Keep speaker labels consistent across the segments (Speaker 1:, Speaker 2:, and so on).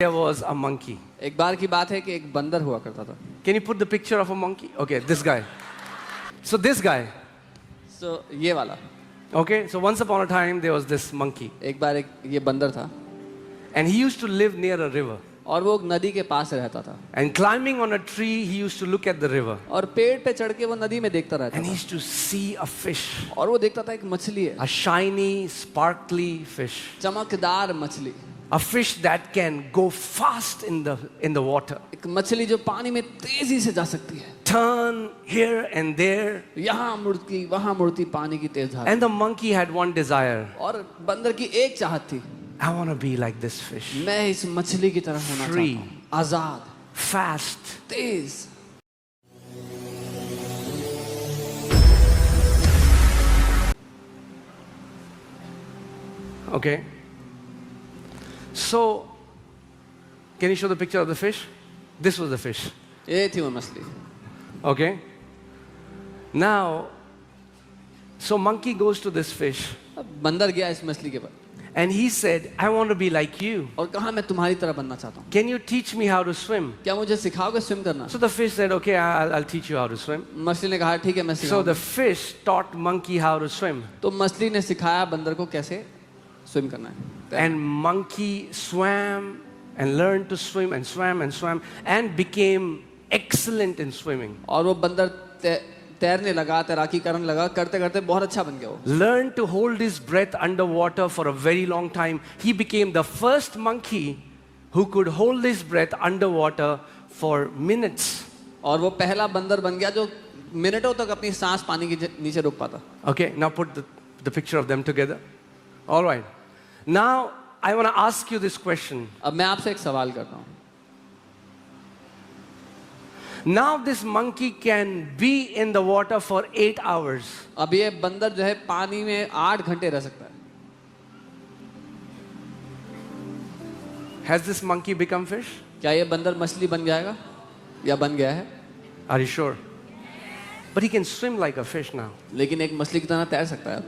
Speaker 1: There was a monkey.
Speaker 2: एक बार की बात है कि एक बंदर हुआ करता था.
Speaker 1: Can you put the picture of a monkey? Okay, this guy. So this guy.
Speaker 2: So ये वाला.
Speaker 1: Okay, so once upon a time there was this monkey.
Speaker 2: एक बार एक ये बंदर था.
Speaker 1: And he used to live near a river.
Speaker 2: और वो नदी के पास रहता था.
Speaker 1: And climbing on a tree, he used to look at the river.
Speaker 2: और पेड़ पे चढ़ के वो नदी में देखता रहता
Speaker 1: And he
Speaker 2: था.
Speaker 1: used to see a fish.
Speaker 2: और वो देखता था एक मछली है.
Speaker 1: A shiny, sparkly fish.
Speaker 2: चमकदार मछली.
Speaker 1: A fish that can go fast in the water.
Speaker 2: एक मछली जो पानी में तेजी से जा सकती है.
Speaker 1: Turn here and there.
Speaker 2: यहाँ मुड़ती वहाँ मुड़ती पानी की तेज धारा.
Speaker 1: And the monkey had one desire.
Speaker 2: और बंदर की एक चाहत थी.
Speaker 1: I want to be like this fish.
Speaker 2: मैं इस मछली की तरह होना चाहता
Speaker 1: Free.
Speaker 2: हूँ. आजाद.
Speaker 1: Fast.
Speaker 2: Tej.
Speaker 1: Okay. So, can you show the picture of the fish? This was the fish.
Speaker 2: ये थी वो मछली.
Speaker 1: Okay. Now, so monkey goes to this fish.
Speaker 2: अब बंदर गया इस मछली के पास.
Speaker 1: And he said, I want to be like you.
Speaker 2: और कहा मैं तुम्हारी तरह बनना चाहता हूँ.
Speaker 1: Can you teach me how to swim?
Speaker 2: क्या मुझे सिखाओगे स्विम करना?
Speaker 1: So the fish said, okay, I'll teach you how to swim.
Speaker 2: मछली ने कहा ठीक है मैं
Speaker 1: So
Speaker 2: सिखाऊंगा.
Speaker 1: the fish taught monkey how to swim.
Speaker 2: तो मछली ने सिखाया बंदर को कैसे स्विम करना है.
Speaker 1: And monkey swam and learned to swim and swam and became excellent in swimming.
Speaker 2: और वो बंदर तैरने लगा, तैराकी करने लगा, करते करते बहुत अच्छा बन गया वो.
Speaker 1: Learned to hold his breath underwater for a very long time. He became the first monkey who could hold his breath underwater for minutes.
Speaker 2: और वो पहला बंदर बन गया जो मिनटों तक अपनी सांस पानी के नीचे रोक पाता.
Speaker 1: Okay, now put the picture of them together. All right. Now I want to ask you this question.
Speaker 2: अब मैं आपसे एक सवाल करता हूँ.
Speaker 1: Now this monkey can be in the water for 8 hours.
Speaker 2: अब ये बंदर जो है पानी में 8 घंटे रह सकता है.
Speaker 1: Has this monkey become fish?
Speaker 2: क्या ये बंदर मछली बन जाएगा या बन गया है?
Speaker 1: Are you sure? But he can swim like a fish now.
Speaker 2: लेकिन एक मछली की तरह तैर सकता है अब.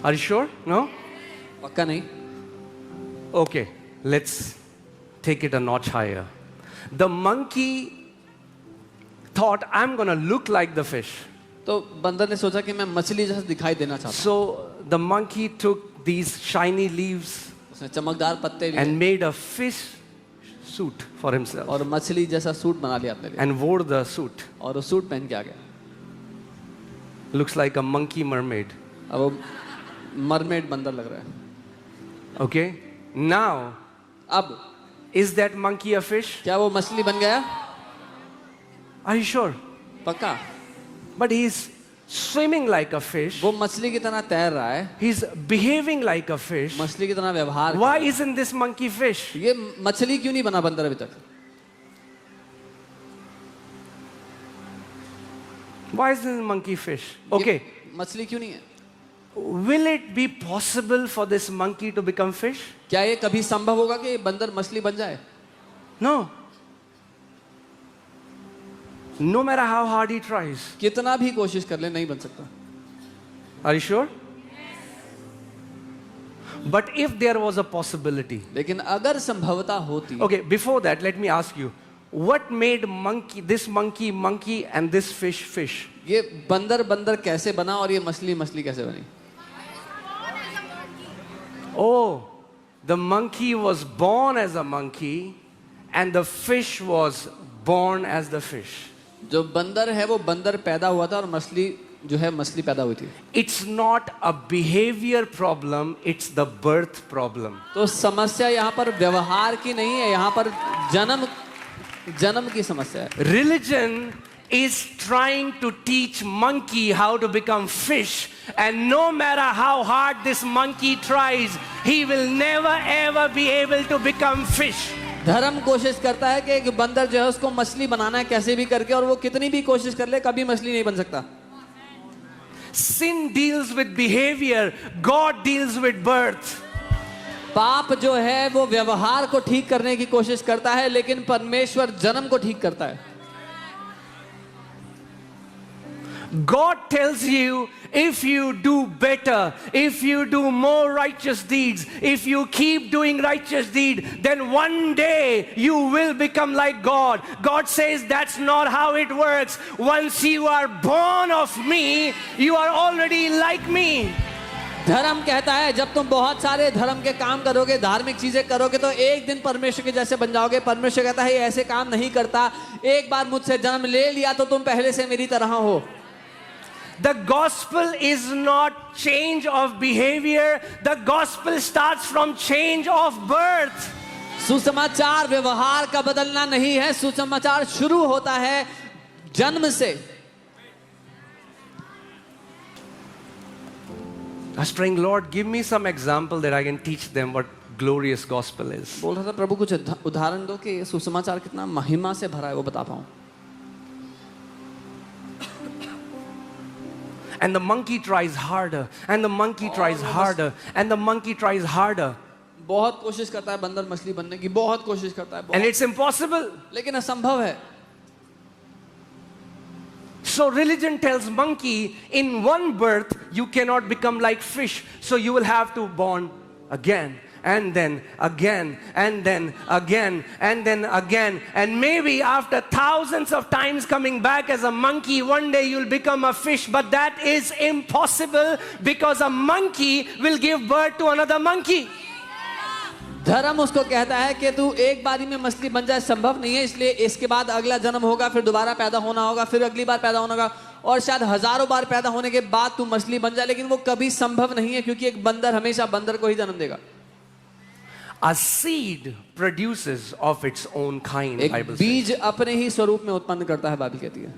Speaker 1: Are you sure? No?
Speaker 2: पक्का नहीं.
Speaker 1: Okay, let's take it a notch higher. The monkey thought, I'm going to look like the fish.
Speaker 2: तो बंदर ने सोचा कि मैं मछली जैसा दिखाई देना चाहता हूँ.
Speaker 1: So the monkey took these shiny leaves
Speaker 2: उसने चमकदार पत्ते लिए
Speaker 1: and made a fish suit for himself
Speaker 2: और मछली जैसा सूट बना लिया अपने लिए.
Speaker 1: and wore the suit.
Speaker 2: और वो सूट पहन के आ गया.
Speaker 1: Looks like a monkey mermaid.
Speaker 2: अब वो मरमेड बंदर लग रहा है.
Speaker 1: Okay? Now,
Speaker 2: अब
Speaker 1: is that monkey a fish?
Speaker 2: क्या वो मछली बन गया?
Speaker 1: Are you sure?
Speaker 2: पक्का.
Speaker 1: But he's swimming like a fish.
Speaker 2: वो मछली की तरह तैर रहा है.
Speaker 1: He's behaving like a fish.
Speaker 2: मछली की तरह व्यवहार.
Speaker 1: Why isn't this monkey fish?
Speaker 2: ये मछली क्यों नहीं बना बंदर अभी तक?
Speaker 1: Why isn't this monkey fish? Okay.
Speaker 2: मछली क्यों नहीं है?
Speaker 1: Will it be possible for this monkey to become fish?
Speaker 2: क्या ये कभी संभव होगा कि बंदर मछली बन जाए?
Speaker 1: No. No matter how hard he tries.
Speaker 2: कितना भी कोशिश कर ले नहीं बन सकता.
Speaker 1: Are you sure? But if there was a possibility.
Speaker 2: लेकिन अगर संभवता होती.
Speaker 1: Okay, before that, let me ask you. What made this monkey and this fish?
Speaker 2: ये बंदर कैसे बना और ये मछली कैसे बनी?
Speaker 1: Oh, the monkey was born as a monkey and the fish was born as the fish.
Speaker 2: जो बंदर है वो बंदर पैदा हुआ था और मछली जो है मछली पैदा हुई थी.
Speaker 1: It's not a behavior problem, it's the birth problem.
Speaker 2: तो समस्या यहाँ पर व्यवहार की नहीं है, यहाँ पर जन्म की समस्या है.
Speaker 1: Religion is trying to teach monkey how to become fish, and no matter how hard this monkey tries, he will never ever be able to become fish.
Speaker 2: धर्म कोशिश करता है कि एक बंदर जो है उसको मछली बनाना है कैसे भी करके, और वो कितनी भी कोशिश कर ले कभी मछली नहीं बन सकता.
Speaker 1: Sin deals with behavior, God deals with birth.
Speaker 2: पाप जो है वो व्यवहार को ठीक करने की कोशिश करता है, लेकिन परमेश्वर जन्म को ठीक करता है.
Speaker 1: God tells you, if you do better, if you do more righteous deeds, if you keep doing righteous deed, then one day you will become like God. God says that's not how it works. Once you are born of me, you are already like me.
Speaker 2: धर्म कहता है जब तुम बहुत सारे धर्म के काम करोगे, धार्मिक चीजें करोगे, तो एक दिन परमेश्वर के जैसे बन जाओगे। परमेश्वर कहता है ये ऐसे काम नहीं करता, एक बार मुझसे जन्म ले लिया तो तुम पहले से मेरी तरह हो।
Speaker 1: The gospel is not change of behavior. The gospel starts from change of birth.
Speaker 2: सुसमाचार व्यवहार का बदलना नहीं है, सुसमाचार शुरू होता है जन्म से।
Speaker 1: I was praying, Lord, give me some example that I can teach them what glorious gospel is.
Speaker 2: बोल रहा था प्रभु कुछ उदाहरण दो कि सुसमाचार कितना महिमा से भरा है, वो बता पाऊं।
Speaker 1: And the monkey tries harder, and the monkey tries harder, and the monkey tries harder.
Speaker 2: बहुत कोशिश करता है बंदर मछली बनने की, बहुत कोशिश करता है,
Speaker 1: And it's impossible.
Speaker 2: लेकिन असंभव है।
Speaker 1: So religion tells monkey, in one birth you cannot become like fish. So you will have to born again, and then again, and then again, and then again. And maybe after thousands of times coming back as a monkey, one day you'll become a fish. But that is impossible, because a monkey will give birth to another monkey.
Speaker 2: धर्म उसको कहता है कि तू एक बारी में मछली बन जाए, संभव नहीं है, इसलिए इसके बाद अगला जन्म होगा, फिर दोबारा पैदा होना होगा, फिर अगली बार पैदा होना होगा, और शायद हजारों बार पैदा होने के बाद तू मछली बन जाए, लेकिन वो कभी संभव नहीं है, क्योंकि एक बंदर हमेशा बंदर को ही जन्म देगा।
Speaker 1: A seed produces of its own kind.
Speaker 2: एक
Speaker 1: Bible
Speaker 2: बीज
Speaker 1: says.
Speaker 2: अपने ही स्वरूप में उत्पन्न करता है, बाइबल कहती है।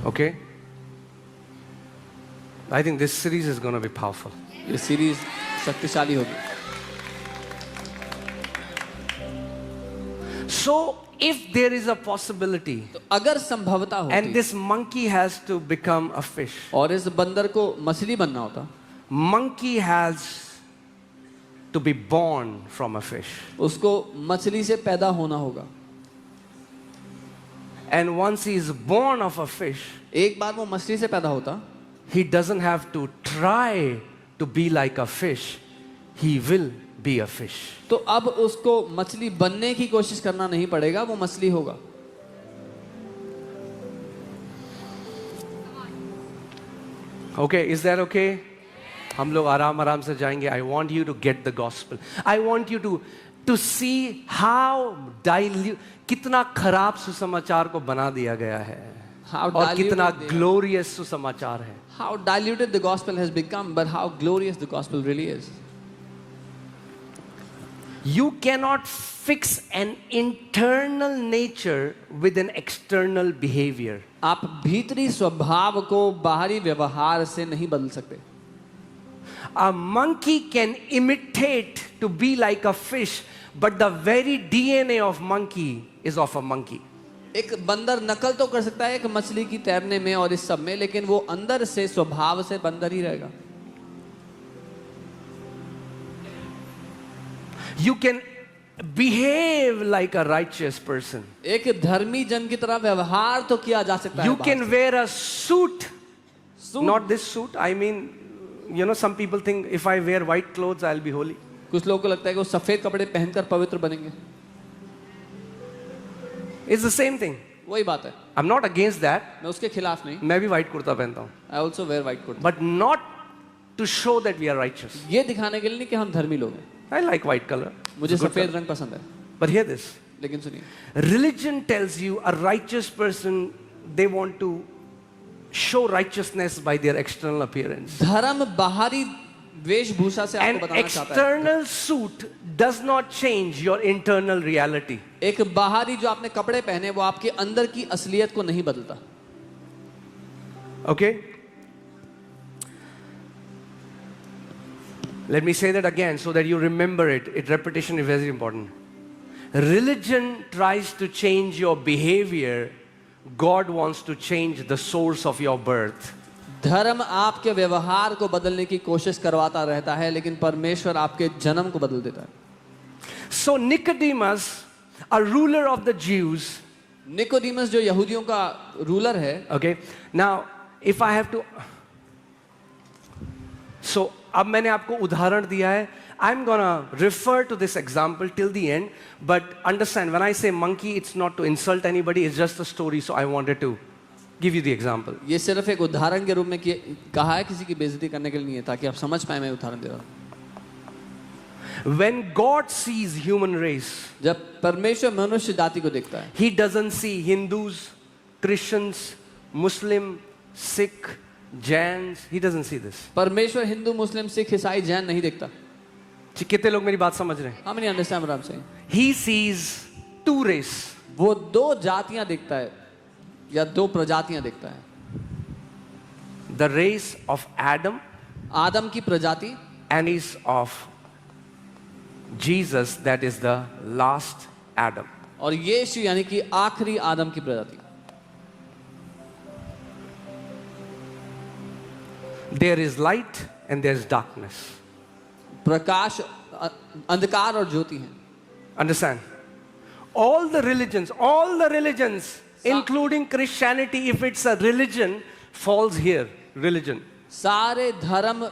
Speaker 1: Okay? I think this series is going to be powerful.
Speaker 2: ये सीरीज शक्तिशाली होगी।
Speaker 1: So, if there is a possibility,
Speaker 2: तो अगर संभवता होती
Speaker 1: and this monkey has to become a fish,
Speaker 2: और इस बंदर को मछली बनना होता,
Speaker 1: monkey has to be born from a fish.
Speaker 2: उसको मछली से पैदा होना होगा।
Speaker 1: And once he is born of a fish,
Speaker 2: एक बार वो मछली से पैदा होता,
Speaker 1: he doesn't have to try to be like a fish. He will be a fish.
Speaker 2: तो अब उसको मछली बनने की कोशिश करना नहीं पड़ेगा, वो मछली होगा।
Speaker 1: Okay, is that okay? हम लोग आराम आराम से जाएंगे. I want you to get the gospel. I want you to see how कितना खराब सुसमाचार को बना दिया गया है, और कितना glorious सुसमाचार है.
Speaker 2: How diluted the gospel has become, but how glorious the gospel really is.
Speaker 1: You cannot fix an internal nature with an external behavior.
Speaker 2: आप भीतरी स्वभाव को बाहरी व्यवहार से नहीं बदल सकते।
Speaker 1: A monkey can imitate to be like a fish, but the very DNA of monkey is of a monkey.
Speaker 2: एक बंदर नकल तो कर सकता है एक मछली की तैरने में और इस सब में, लेकिन वो अंदर से स्वभाव से बंदर ही रहेगा।
Speaker 1: You can behave like a righteous person.
Speaker 2: एक धर्मी जन की तरह व्यवहार तो किया जा सकता है।
Speaker 1: You can wear a suit, not this suit. I mean, you know, some people think if I wear white clothes, I'll be holy.
Speaker 2: कुछ लोगों को लगता है कि वो सफेद कपड़े पहनकर पवित्र बनेंगे।
Speaker 1: It's the same thing.
Speaker 2: वही बात है।
Speaker 1: I'm not against that.
Speaker 2: मैं उसके खिलाफ नहीं।
Speaker 1: मैं भी white कुर्ता पहनता हूँ.
Speaker 2: I also wear white coat।
Speaker 1: But not to show that we are righteous.
Speaker 2: ये दिखाने के लिए नहीं कि हम धर्मी लोग हैं।
Speaker 1: I like white color.
Speaker 2: मुझे सफेद रंग पसंद है।
Speaker 1: But hear this.
Speaker 2: लेकिन सुनिए,
Speaker 1: Religion tells you a righteous person, they want to show righteousness by their external appearance.
Speaker 2: धर्म बाहरी वेशभूषा से
Speaker 1: An
Speaker 2: आपको बताना चाहता है।
Speaker 1: external suit does not change your internal reality.
Speaker 2: एक बाहरी जो आपने कपड़े पहने वो आपके अंदर की असलियत को नहीं बदलता।
Speaker 1: Okay? Let me say that again so that you remember it. Repetition is very important. Religion tries to change your behavior. God wants to change the source of your birth.
Speaker 2: धर्म आपके व्यवहार को बदलने की कोशिश करवाता रहता है, लेकिन परमेश्वर आपके जन्म को बदल देता है।
Speaker 1: So Nicodemus a ruler of the Jews.
Speaker 2: Nicodemus जो यहूदियों का रूलर है,
Speaker 1: Okay, now if I have to, so अब मैंने आपको उदाहरण दिया है. I'm gonna refer to this example till the end, but understand when I say monkey, it's not to insult anybody, it's just a story, so I wanted to give you the example.
Speaker 2: ये सिर्फ एक उदाहरण के रूप में कहा है, किसी की बेइज्जती करने के लिए नहीं है, ताकि आप समझ पाए मैं उदाहरण दे रहा हूँ.
Speaker 1: When God sees human race,
Speaker 2: जब परमेश्वर मनुष्य जाति को देखता है,
Speaker 1: He doesn't see Hindus, Christians, Muslim, Sikh, Jains. He doesn't see this.
Speaker 2: परमेश्वर हिंदू, मुस्लिम, सिख, ईसाई, जैन नहीं देखता.
Speaker 1: कितने लोग मेरी बात समझ रहे हैं?
Speaker 2: How many understand what I'm saying?
Speaker 1: He sees two race.
Speaker 2: वो दो जातियां देखता है या दो प्रजातियां देखता है.
Speaker 1: The race of Adam
Speaker 2: आदम की प्रजाति
Speaker 1: and is of Jesus, that is the last Adam.
Speaker 2: और यीशु यानी कि आखिरी आदम की प्रजाति.
Speaker 1: There is light and there is darkness.
Speaker 2: प्रकाश, अंधकार और ज्योति है.
Speaker 1: Understand? All the religions, including Christianity, if it's a religion, falls here. Religion.
Speaker 2: सारे धर्म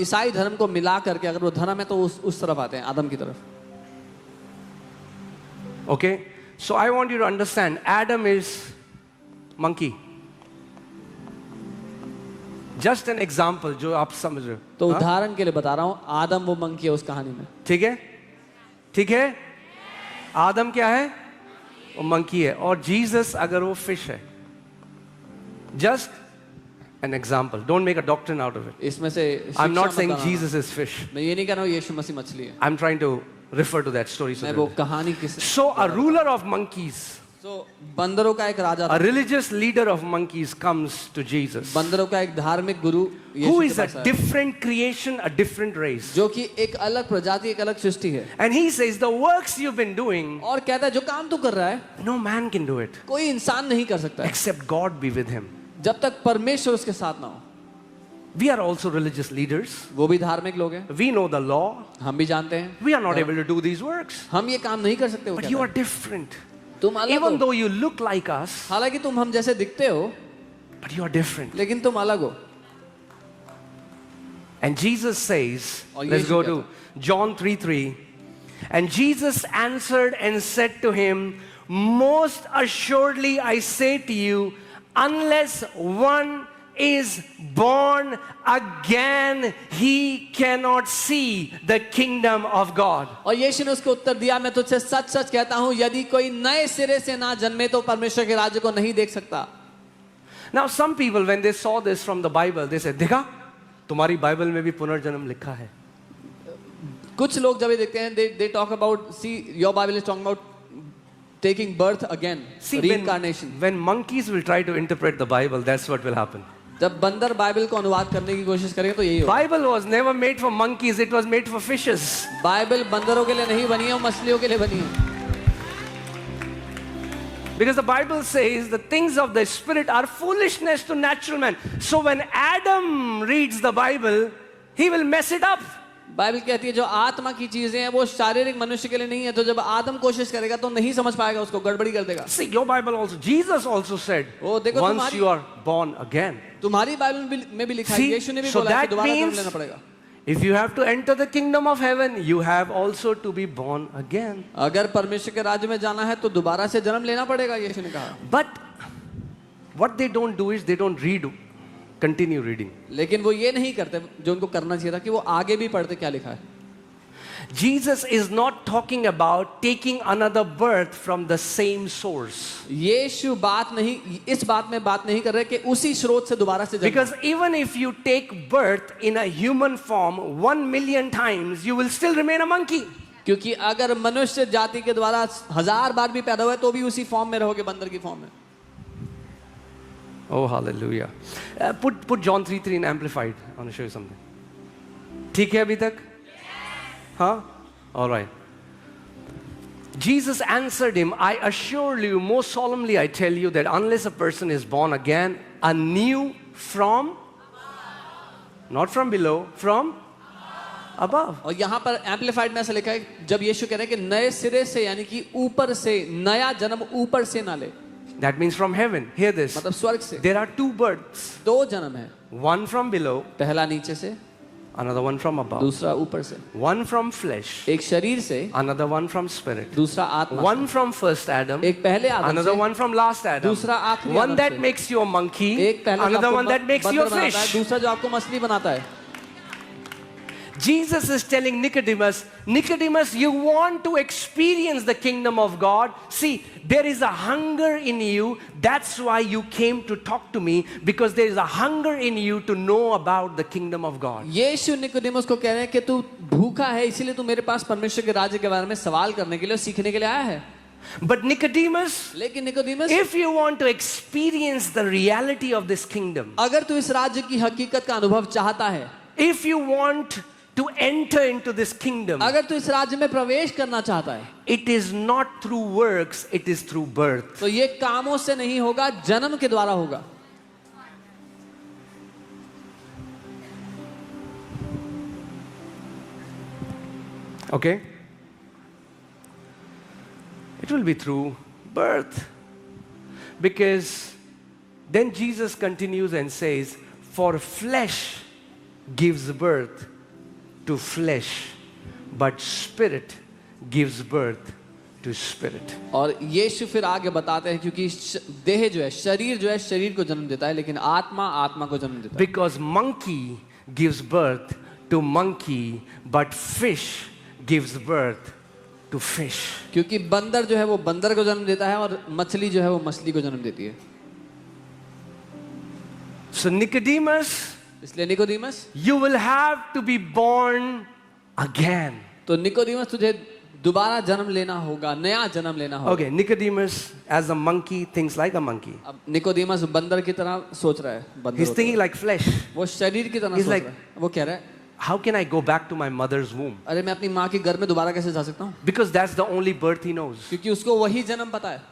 Speaker 2: ईसाई धर्म को मिला करके अगर वो धर्म है तो उस तरफ आते हैं, आदम की तरफ.
Speaker 1: Okay? So I want you to understand, Adam is monkey. Just an example जो आप समझ रहे हो.
Speaker 2: तो उदाहरण के लिए बता रहा हूं, आदम वो मंकी है उस कहानी में.
Speaker 1: ठीक है? ठीक है? आदम क्या है? वो मंकी है. और जीसस अगर वो फिश है. Just an example. Don't make a doctrine out of it.
Speaker 2: इसमें से
Speaker 1: I'm not saying Jesus is fish.
Speaker 2: मैं ये नहीं कह रहा हूँ यीशु मसीह मछली है.
Speaker 1: I'm trying to refer to that story.
Speaker 2: मैं वो कहानी किस.
Speaker 1: So a ruler of monkeys,
Speaker 2: So बंदरों का एक राजा,
Speaker 1: a religious leader of monkeys comes to Jesus,
Speaker 2: बंदरों का एक धार्मिक गुरु
Speaker 1: who is a different creation, a different race.
Speaker 2: जो कि एक अलग प्रजाति, एक अलग सृष्टि है.
Speaker 1: And he says, the works you've been doing,
Speaker 2: और कहता है जो काम तू कर रहा है
Speaker 1: no man can do it
Speaker 2: कोई इंसान नहीं कर सकता है
Speaker 1: except God be with him.
Speaker 2: जब तक परमेश्वर उसके साथ ना हो.
Speaker 1: We are also religious leaders.
Speaker 2: वो भी धार्मिक लोग हैं,
Speaker 1: We know the law.
Speaker 2: हम भी जानते हैं.
Speaker 1: We are not able to do these works.
Speaker 2: हम ये काम नहीं कर सकते.
Speaker 1: But you are different.
Speaker 2: तुम अलग
Speaker 1: Even
Speaker 2: हो.
Speaker 1: though you look like us,
Speaker 2: हालांकि तुम हम जैसे दिखते हो,
Speaker 1: but you are different.
Speaker 2: लेकिन तुम अलग हो.
Speaker 1: And Jesus says,
Speaker 2: और
Speaker 1: let's
Speaker 2: यीशु
Speaker 1: go
Speaker 2: कहता
Speaker 1: to John 3:3. And Jesus answered and said to him, most assuredly I say to you, unless one is born again, he cannot see the kingdom of God.
Speaker 2: और यीशु ने उसको उत्तर दिया, मैं तुझसे सच सच कहता हूं, यदि कोई नए सिरे से ना जन्मे तो परमेश्वर के राज्य को नहीं देख सकता.
Speaker 1: Now some people when they saw this from the Bible, they said, देखा तुम्हारी बाइबल में भी पुनर्जन्म लिखा है.
Speaker 2: कुछ लोग जब ये देखते हैं, they talk about, see your Bible is talking about taking birth again,
Speaker 1: See,
Speaker 2: reincarnation.
Speaker 1: when monkeys will try to interpret the Bible, that's what will happen.
Speaker 2: जब बंदर बाइबल को अनुवाद करने की कोशिश करेंगे तो यही होगा.
Speaker 1: Bible was never made for monkeys, it was made for fishes.
Speaker 2: Bible बंदरों के लिए नहीं बनी है, वो मछलियों के लिए बनी है.
Speaker 1: Because the Bible says the things of the spirit are foolishness to natural man. So when Adam reads the Bible, he will mess it up.
Speaker 2: Bible कहती है जो आत्मा की चीजें हैं वो शारीरिक मनुष्य के लिए नहीं है, तो जब आदम कोशिश करेगा तो नहीं समझ पाएगा, उसको गड़बड़ी कर देगा.
Speaker 1: See, your Bible also, Jesus also said,
Speaker 2: ओ, देखो
Speaker 1: once
Speaker 2: तुम्हारी-
Speaker 1: you are born again.
Speaker 2: तुम्हारी बाइबल में भी लिखा है,
Speaker 1: See,
Speaker 2: यीशु ने भी
Speaker 1: so
Speaker 2: बोला है कि
Speaker 1: that
Speaker 2: दोबारा जन्म
Speaker 1: means
Speaker 2: लेना पड़ेगा.
Speaker 1: if you have to enter the kingdom of heaven, you have also to be born again.
Speaker 2: अगर परमेश्वर के राज्य में जाना है तो दोबारा से जन्म लेना पड़ेगा, यीशु ने कहा.
Speaker 1: But what they don't do is they don't continue reading.
Speaker 2: लेकिन वो ये नहीं करते जो उनको करना चाहिए था, कि वो आगे भी पढ़ते क्या लिखा है.
Speaker 1: Jesus is not talking about taking another birth from the same source.
Speaker 2: यीशु इस बात में बात नहीं कर रहे कि उसी स्रोत से दोबारा से जन्म.
Speaker 1: Because even if you take birth in a human form 1 million times, you will still remain a monkey.
Speaker 2: क्योंकि अगर मनुष्य जाति के द्वारा 1000 बार भी पैदा हुए तो भी उसी फॉर्म में रहोगे, बंदर की फॉर्म में.
Speaker 1: Oh, hallelujah. Put John 3:3 in amplified. I want to show you something. ठीक है अभी तक? Huh? All right. Jesus answered him, I assure you, most solemnly I tell you that unless a person is born again, anew from, not from below, from, above.
Speaker 2: और यहाँ पर amplified में ऐसा लिखा है, जब यीशु कह रहे हैं कि नए सिरे से, यानी कि ऊपर से, नया जन्म ऊपर से ना ले,
Speaker 1: That means from heaven. Hear this.
Speaker 2: मतलब स्वर्ग से।
Speaker 1: There are two births.
Speaker 2: दो जन्म है,
Speaker 1: One from below,
Speaker 2: पहला नीचे से,
Speaker 1: another one from above.
Speaker 2: दूसरा ऊपर से।
Speaker 1: One from flesh,
Speaker 2: एक शरीर से,
Speaker 1: another one from spirit.
Speaker 2: दूसरा आत्मा
Speaker 1: One from first Adam,
Speaker 2: से। एक पहले आदम
Speaker 1: another
Speaker 2: से,
Speaker 1: one from last Adam.
Speaker 2: दूसरा आखिरी
Speaker 1: One
Speaker 2: आदम
Speaker 1: that
Speaker 2: से।
Speaker 1: makes you a monkey,
Speaker 2: एक पहला जो
Speaker 1: another
Speaker 2: आपको
Speaker 1: one that makes you a
Speaker 2: बंदर बनाता है,
Speaker 1: fish.
Speaker 2: दूसरा जो आपको मछली बनाता है।
Speaker 1: Jesus is telling Nicodemus, Nicodemus, you want to experience the kingdom of God? See, there is a hunger in you. That's why you came to talk to me, because there is a hunger in you to know about the kingdom of God.
Speaker 2: यीशु Nicodemus को कह रहे हैं कि तू भूखा है, इसीलिए तू मेरे पास परमेश्वर के राज्य के बारे में सवाल करने के लिए, सीखने के लिए आया है।
Speaker 1: But Nicodemus,
Speaker 2: लेकिन Nicodemus,
Speaker 1: if you want to experience the reality of this kingdom,
Speaker 2: अगर तू इस राज्य की हकीकत का अनुभव चाहता है,
Speaker 1: if you want to enter into this kingdom,
Speaker 2: अगर तू इस राज्य में प्रवेश करना चाहता है,
Speaker 1: it is not through works, it is through birth.
Speaker 2: तो ये कामों से नहीं होगा, जन्म के द्वारा होगा।
Speaker 1: Okay? It will be through birth. Because then Jesus continues and says, for flesh gives birth to flesh, but spirit gives birth to spirit.
Speaker 2: और यीशु फिर आगे बताते हैं, क्योंकि देह जो है, शरीर को जन्म देता है, लेकिन आत्मा आत्मा को जन्म देता है।
Speaker 1: Because monkey gives birth to monkey, but fish gives birth to fish.
Speaker 2: क्योंकि बंदर जो है वो बंदर को जन्म देता है, और मछली जो है वो मछली को जन्म देती है।
Speaker 1: So Nicodemus,
Speaker 2: इसलिए Nicodemus,
Speaker 1: you will have to be born again.
Speaker 2: तो निकोदेमुस तुझे दोबारा जन्म लेना होगा, नया जन्म लेना होगा।
Speaker 1: Okay, Nicodemus as a monkey thinks like a monkey.
Speaker 2: अब निकोदेमुस बंदर की तरह सोच रहा है, बंदर
Speaker 1: He's
Speaker 2: होता
Speaker 1: thinking
Speaker 2: है।
Speaker 1: like flesh.
Speaker 2: वो शरीर की तरह
Speaker 1: He's
Speaker 2: सोच
Speaker 1: like-
Speaker 2: रहा है। वो कह रहा है,
Speaker 1: How can I go back to my mother's womb?
Speaker 2: अरे मैं अपनी माँ के घर में दोबारा कैसे जा सकता हूँ?
Speaker 1: Because that's the only birth he knows.
Speaker 2: क्योंकि उसको वही जन्म पता है।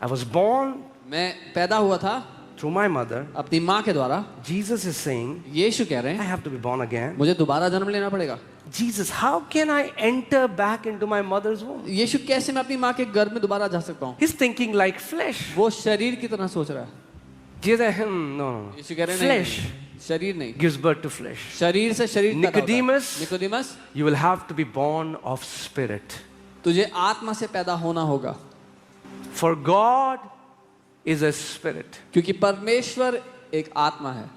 Speaker 1: I was born
Speaker 2: मैं पैदा हुआ था
Speaker 1: through my mother.
Speaker 2: अपनी माँ के द्वारा।
Speaker 1: Jesus is saying,
Speaker 2: यीशु कह रहे
Speaker 1: I
Speaker 2: हैं,
Speaker 1: have to be born again.
Speaker 2: मुझे दोबारा जन्म लेना पड़ेगा।
Speaker 1: Jesus, how can I enter back into my mother's womb?
Speaker 2: यीशु, कैसे मैं अपनी माँ के घर में दोबारा जा सकता हूँ?
Speaker 1: He's thinking like flesh.
Speaker 2: वो शरीर की तरह सोच रहा है।
Speaker 1: Jesus said, no.
Speaker 2: यीशु कह रहे हैं,
Speaker 1: Flesh
Speaker 2: नहीं, शरीर नहीं,
Speaker 1: gives birth to flesh.
Speaker 2: शरीर से शरीर पैदा होता है।
Speaker 1: Nicodemus,
Speaker 2: Nicodemus,
Speaker 1: you will have to be born of spirit.
Speaker 2: तुझे आत्मा से पैदा होना होगा,
Speaker 1: For God is a spirit.
Speaker 2: क्योंकि परमेश्वर एक आत्मा है।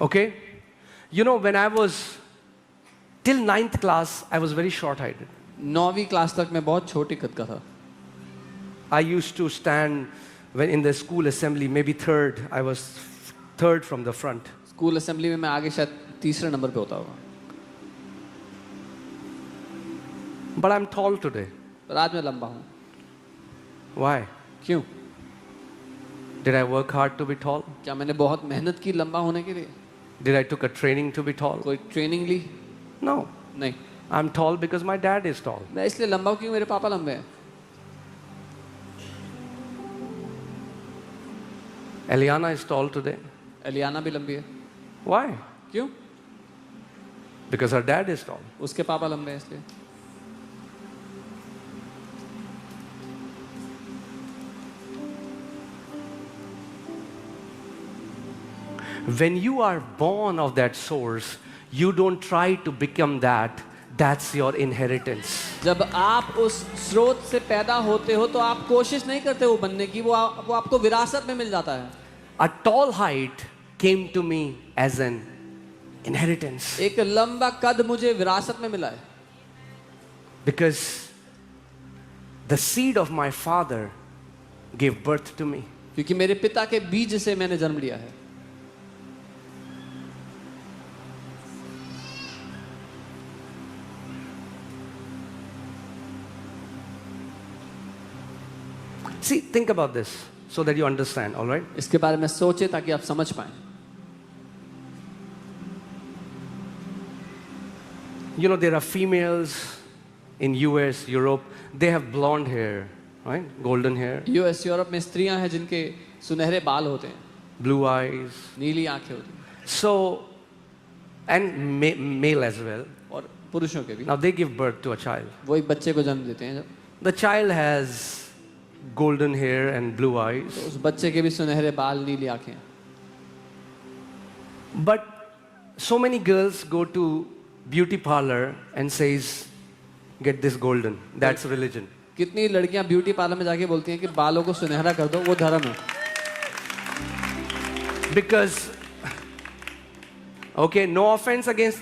Speaker 1: Okay? You know, when I was till 9th class, I was very short-heighted.
Speaker 2: 9वीं क्लास तक मैं बहुत छोटी कद का था।
Speaker 1: I used to stand when in the school assembly, maybe third. I was third from the front.
Speaker 2: School assembly में मैं आगे शायद तीसरे नंबर पे होता होगा,
Speaker 1: But I'm tall today.
Speaker 2: पर आज मैं लंबा हूँ।
Speaker 1: Why?
Speaker 2: क्यों?
Speaker 1: Did I work hard to be tall?
Speaker 2: क्या मैंने बहुत मेहनत की लंबा होने के लिए?
Speaker 1: Did I took a training to be tall?
Speaker 2: कोई ट्रेनिंग ली?
Speaker 1: No.
Speaker 2: नहीं।
Speaker 1: I'm tall because my dad is tall.
Speaker 2: मैं इसलिए लंबा हूँ क्योंकि मेरे पापा लंबे हैं।
Speaker 1: Eliana is tall today.
Speaker 2: एलियाना भी लंबी है।
Speaker 1: Why?
Speaker 2: क्यों?
Speaker 1: Because her dad is tall.
Speaker 2: उसके पापा लंबे हैं इसलिए।
Speaker 1: When you are born of that source, you don't try to become that. That's your inheritance.
Speaker 2: जब आप उस स्रोत से पैदा होते हो तो आप कोशिश नहीं करते वो बनने की, वो आपको विरासत में मिल जाता है।
Speaker 1: A tall height came to me as an inheritance.
Speaker 2: एक लंबा कद मुझे विरासत में मिला है,
Speaker 1: Because the seed of my father gave birth to me.
Speaker 2: क्योंकि मेरे पिता के बीज से मैंने जन्म लिया है।
Speaker 1: See, think about this so that you understand, all right?
Speaker 2: इसके बारे में सोचे ताकि आप समझ पाएं।
Speaker 1: You know, there are females in US, Europe, they have blonde hair, right? Golden hair,
Speaker 2: US Europe में स्त्रियां हैं जिनके सुनहरे बाल होते हैं,
Speaker 1: blue eyes.
Speaker 2: नीली आंखें होती हैं।
Speaker 1: So, and male as well.
Speaker 2: और पुरुषों के भी।
Speaker 1: Now they give birth to a child.
Speaker 2: वो एक बच्चे को जन्म देते हैं जब,
Speaker 1: The child has golden hair and blue eyes.
Speaker 2: तो उस बच्चे के भी सुनहरे बाल, नीली आंखें।
Speaker 1: But so many girls go to beauty parlor and says, get this golden. That's religion.
Speaker 2: कितनी लड़कियां ब्यूटी पार्लर में जाके बोलती हैं कि बालों को सुनहरा कर दो, वो धर्म है।
Speaker 1: Because, okay, no offense against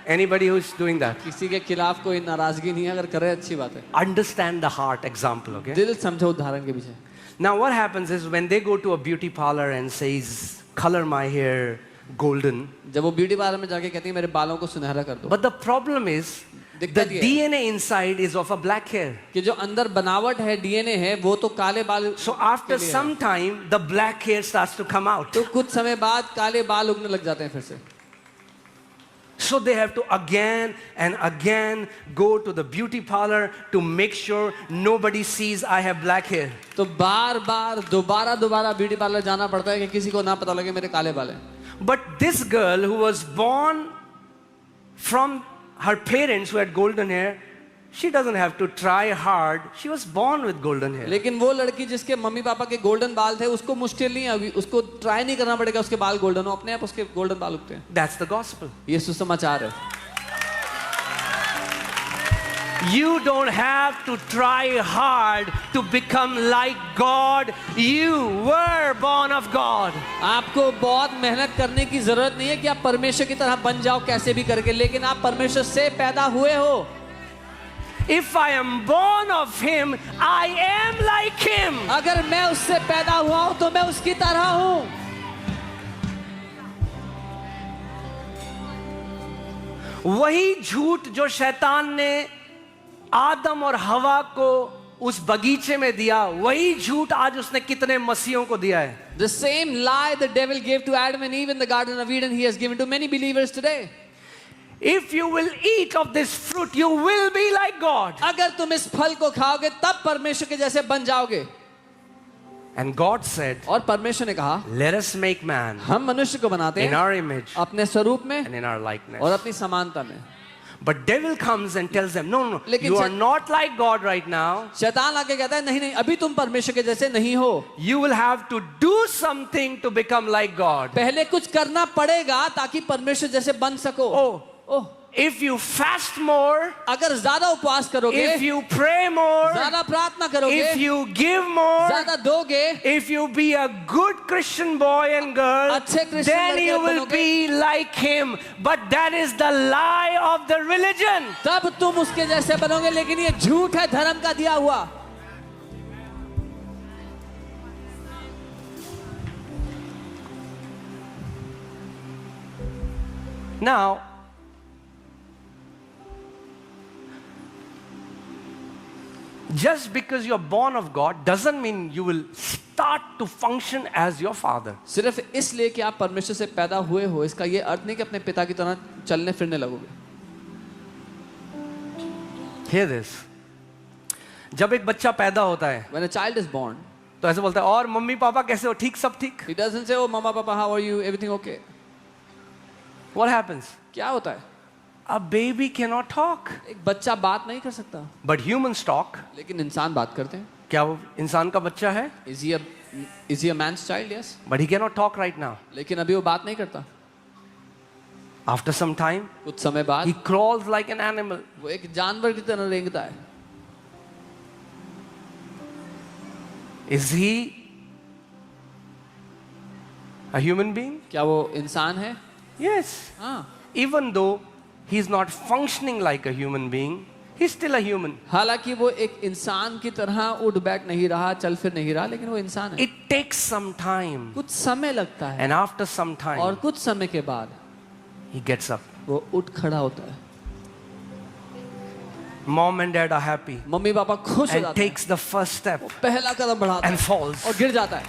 Speaker 1: anybody who's doing that.
Speaker 2: किसी के खिलाफ कोई नाराजगी नहीं है, अगर करे अच्छी बात है।
Speaker 1: Understand the heart example, okay?
Speaker 2: दिल समझो उदाहरण के पीछे।
Speaker 1: Now what happens is when they go to a beauty parlor and says, color my hair golden.
Speaker 2: जब वो ब्यूटी पार्लर में जाके कहती है मेरे बालों को सुनहरा कर दो,
Speaker 1: But the problem is, the
Speaker 2: दिक्कत ये है
Speaker 1: DNA inside is of a black hair.
Speaker 2: कि जो अंदर बनावट है, डीएनए है, वो तो काले बाल।
Speaker 1: So after
Speaker 2: के लिए है।
Speaker 1: some time, the black hair starts to come out.
Speaker 2: तो कुछ समय बाद काले बाल उगने लग जाते हैं फिर से।
Speaker 1: So they have to again and again go to the beauty parlor to make sure nobody sees I have black hair.
Speaker 2: तो बार बार दोबारा ब्यूटी पार्लर जाना पड़ता है कि किसी को ना पता लगे मेरे काले बाल हैं।
Speaker 1: But this girl who was born from her parents who had golden hair, she doesn't have to try hard. She was born with golden hair.
Speaker 2: लेकिन वो लड़की जिसके मम्मी पापा के गोल्डन बाल थे, उसको मुश्किल नहीं है, अभी उसको ट्राई नहीं करना पड़ेगा उसके बाल गोल्डन हो, अपने आप उसके गोल्डन बाल उगते हैं।
Speaker 1: That's the gospel.
Speaker 2: ये सुसमाचार है।
Speaker 1: You don't have to try hard to become like God. You were born of God.
Speaker 2: आपको बहुत मेहनत करने की जरूरत नहीं है कि आप परमेश्वर की तरह बन जाओ कैसे भी करके, लेकिन आप परमेश्वर से पैदा हुए हो।
Speaker 1: If I am born of Him, I am like Him.
Speaker 2: अगर मैं उससे पैदा हुआ हूं तो मैं उसकी तरह हूं।
Speaker 1: वही झूठ जो शैतान ने आदम और हवा को उस बगीचे में दिया, वही झूठ आज उसने कितने मसीहों को दिया है।
Speaker 2: The same lie the devil gave to Adam and Eve in the Garden of Eden, he has given to many believers today.
Speaker 1: If you will eat of this fruit, you will be like God.
Speaker 2: अगर तुम इस फल को खाओगे तब परमेश्वर के जैसे बन जाओगे।
Speaker 1: And God said,
Speaker 2: और परमेश्वर ने कहा,
Speaker 1: let us make man
Speaker 2: हम मनुष्य को बनाते
Speaker 1: in
Speaker 2: हैं
Speaker 1: our image
Speaker 2: अपने स्वरूप में
Speaker 1: and in our likeness.
Speaker 2: और अपनी समानता में।
Speaker 1: But devil comes and tells them, no,
Speaker 2: लेकिन
Speaker 1: you are not like God right now.
Speaker 2: शैतान आके कहता है नहीं अभी तुम परमेश्वर के जैसे नहीं हो,
Speaker 1: You will have to do something to become like God.
Speaker 2: पहले कुछ करना पड़ेगा ताकि परमेश्वर जैसे बन सको। ओह,
Speaker 1: If you fast more,
Speaker 2: अगर ज्यादा उपवास करोगे,
Speaker 1: if you pray more,
Speaker 2: ज्यादा प्रार्थना करोगे,
Speaker 1: if you give more,
Speaker 2: ज्यादा दोगे,
Speaker 1: if you be a good Christian boy and girl,
Speaker 2: अच्छे क्रिश्चियन
Speaker 1: then
Speaker 2: लड़के
Speaker 1: you will
Speaker 2: बनोगे,
Speaker 1: be like Him. But that is the lie of the religion.
Speaker 2: तब तुम उसके जैसे बनोगे, लेकिन ये झूठ है धर्म का दिया हुआ।
Speaker 1: Now, just because you're born of God doesn't mean you will start to function as your father.
Speaker 2: सिर्फ इसलिए कि आप परमेश्वर से पैदा हुए हो, इसका ये अर्थ नहीं कि अपने पिता की तरह चलने फिरने लगोगे।
Speaker 1: Hear this. जब एक बच्चा पैदा होता है
Speaker 2: When a child is born,
Speaker 1: तो ऐसे बोलता है, और मम्मी पापा कैसे हो, ठीक सब ठीक?
Speaker 2: he doesn't say, "Oh, mama, papa, how are you? Everything okay?"
Speaker 1: What happens?
Speaker 2: क्या होता है?
Speaker 1: A baby cannot talk.
Speaker 2: एक बच्चा बात नहीं कर सकता,
Speaker 1: But humans talk.
Speaker 2: लेकिन इंसान बात करते हैं।
Speaker 1: क्या वो इंसान का बच्चा है?
Speaker 2: Is he a man's child? Yes.
Speaker 1: But he cannot talk right now.
Speaker 2: लेकिन अभी वो बात नहीं करता।
Speaker 1: After some time,
Speaker 2: कुछ समय बाद
Speaker 1: he crawls like an animal.
Speaker 2: वो एक जानवर की तरह रेंगता है।
Speaker 1: Is he a human being?
Speaker 2: क्या वो इंसान है?
Speaker 1: Yes.
Speaker 2: हाँ।
Speaker 1: Even though he's not functioning like a human being, he's still a human.
Speaker 2: हालांकि वो एक इंसान की तरह उठ बैठ नहीं रहा, चल फिर नहीं रहा, लेकिन वो इंसान है।
Speaker 1: It takes some time.
Speaker 2: कुछ समय लगता है
Speaker 1: And after some
Speaker 2: और
Speaker 1: time,
Speaker 2: कुछ समय के बाद
Speaker 1: he gets up.
Speaker 2: वो उठ खड़ा होता है।
Speaker 1: Mom and dad are happy
Speaker 2: mummy papa खुश हो
Speaker 1: and
Speaker 2: जाते हैं,
Speaker 1: takes the first step
Speaker 2: पहला कदम बढ़ाता
Speaker 1: and
Speaker 2: है
Speaker 1: falls.
Speaker 2: और गिर जाता है।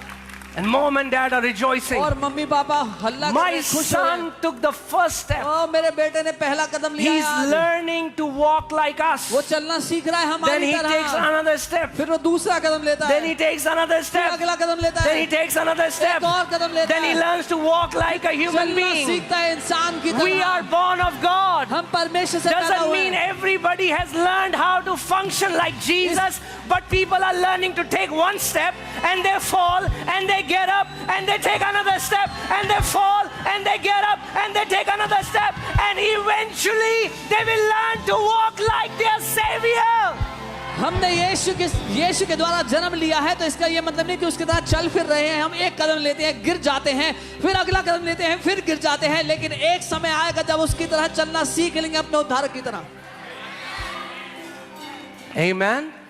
Speaker 1: And mom and dad are rejoicing.
Speaker 2: और मम्मी पापा हल्ला कर रहे
Speaker 1: My
Speaker 2: हैं, खुश हो रहे
Speaker 1: son took the first step.
Speaker 2: हैं। मेरे बेटे ने पहला कदम लिया है
Speaker 1: He's
Speaker 2: आज।
Speaker 1: learning to walk like us.
Speaker 2: वो चलना सीख रहा है
Speaker 1: Then
Speaker 2: हमारी
Speaker 1: he takes
Speaker 2: तरह।
Speaker 1: another step.
Speaker 2: फिर वो दूसरा कदम लेता
Speaker 1: Then
Speaker 2: है,
Speaker 1: he takes another
Speaker 2: फिर
Speaker 1: step.
Speaker 2: अगला कदम लेता
Speaker 1: Then
Speaker 2: है,
Speaker 1: he takes another step.
Speaker 2: एक और कदम लेता
Speaker 1: Then he
Speaker 2: है,
Speaker 1: learns to walk like a human
Speaker 2: चलना
Speaker 1: being.
Speaker 2: सीखता है इंसान की
Speaker 1: We are
Speaker 2: तरह।
Speaker 1: born of God.
Speaker 2: हम परमेश्वर से पैदा
Speaker 1: Doesn't
Speaker 2: हुए
Speaker 1: mean
Speaker 2: हैं।
Speaker 1: everybody has learned how to function like Jesus, but people are learning to take one step and they fall and they get up and they take another step and they fall and they get up and they take another step and eventually they will learn to walk like their Savior.
Speaker 2: हमने यीशु के द्वारा जन्म लिया है, तो इसका ये मतलब नहीं कि उसके साथ चल फिर रहे हैं। हम एक कदम लेते हैं, गिर जाते हैं, फिर अगला कदम लेते हैं, फिर गिर जाते हैं, लेकिन एक समय आएगा जब उसकी तरह चलना सीख लेंगे, अपने उद्धारक की तरह।
Speaker 1: Amen.